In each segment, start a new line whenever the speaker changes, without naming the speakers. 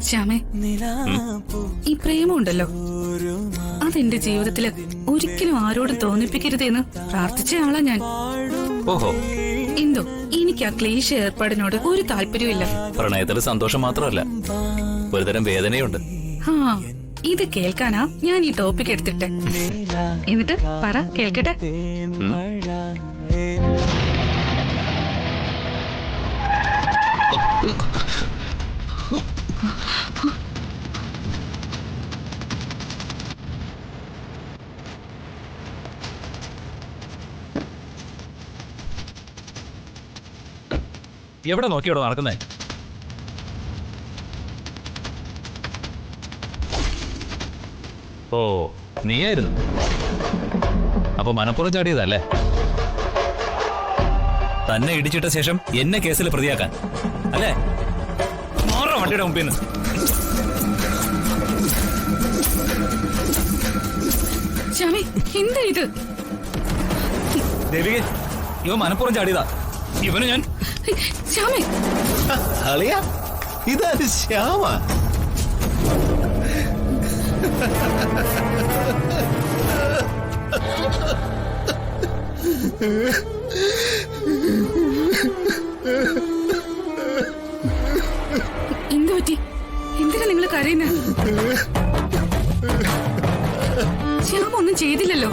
ശ്യാമേ, ഈ പ്രേമമുണ്ടല്ലോ അതെന്റെ ജീവിതത്തില് ഒരിക്കലും ആരോടും തോന്നിപ്പിക്കരുതെന്ന് പ്രാർത്ഥിച്ച ആളാ ഞാൻ.
ഓഹോ,
എന്തോ എനിക്ക് ആ ക്ലേശ ഏർപ്പാടിനോട് ഒരു താല്പര്യമില്ല.
പ്രണയത്തില് സന്തോഷം മാത്രമല്ല, ഒരുതരം വേദനയുണ്ട്.
ആ, ഇത് കേൾക്കാനാ ഞാൻ ഈ ടോപ്പിക് എടുത്തിട്ടെ. എന്നിട്ട് പറ, കേൾക്കട്ടെ.
എവിടെ നോക്കിയോടോ നടക്കുന്നേ? ഓ, നീയായിരുന്നു. അപ്പൊ മനപ്പുറം ചാടിയതല്ലേ? തന്നെ ഇടിച്ചിട്ട ശേഷം എന്നെ കേസിൽ പ്രതിയാക്കാൻ അല്ലേ? മാറ വണ്ടിയുടെ മുമ്പിൽ നിന്ന്.
ശ്യാമേ, എന്താ ഇത്?
ദേവികെ, ഇവ മനപ്പുറം ചാടിയതാ. ഇവന് ഞാൻ
ശ്യാമേ,
അളിയ, ഇതാണ് ശ്യാമ.
എന്തു പറ്റി? എന്തിനാ നിങ്ങൾ കരയുന്നത്? ശ്യാമ ഒന്നും ചെയ്തില്ലല്ലോ.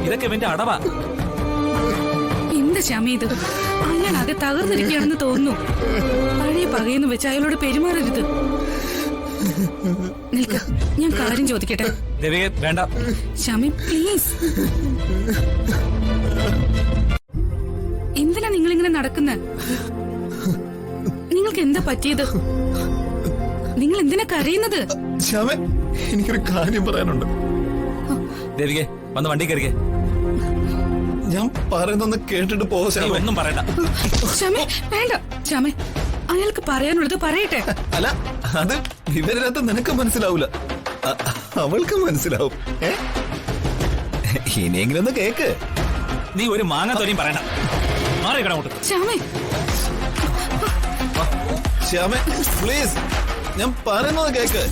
ഇതൊക്കെ ഇവന്റെ അടവാ.
എന്താ ശ്യാമ ഇത്? അയാളാകെ തകർന്നിരിക്കുകയാണെന്ന് തോന്നുന്നു. പഴയ പകയെന്ന് വെച്ച് അയാളോട് പെരുമാറരുത്. നിൽക്ക, ഞാൻ കാര്യം ചോദിക്കട്ടെ.
ദേവികെ, വേണ്ട.
ശ്യാമി, പ്ലീസ്. എന്തിനാ നിങ്ങളിങ്ങനെ നടക്കുന്നത്? നിങ്ങൾക്ക് എന്താ പറ്റിയത്? നിങ്ങൾ എന്തിനാ കരയുന്നത്?
ശ്യാമ, എനിക്കൊരു കാര്യം പറയാനുണ്ട്.
ദേവികെ, വന്ന് വണ്ടി കയറിക്കേ.
ഞാൻ പറയുന്നൊന്ന് കേട്ടിട്ട് പോ.
ഒന്നും പറയണ്ട.
ശ്യാമേ, വേണ്ട. ശ്യാമേ, അയാൾക്ക് പറയാനുള്ളത് പറയട്ടെ.
അല്ല, അത് വിവരത്ത് നിനക്ക് മനസ്സിലാവൂല, അവൾക്ക് മനസ്സിലാവും. ഇനിയെങ്കിലും ഒന്ന് കേക്ക്.
നീ ഒരു മാങ്ങ തോന്നിയും പറയണ്ട. മാറിക്കടങ്ങോട്ട്.
ശ്യാമേ,
ശ്യാമ, പ്ലീസ്, ഞാൻ പറയുന്നത് കേക്ക്.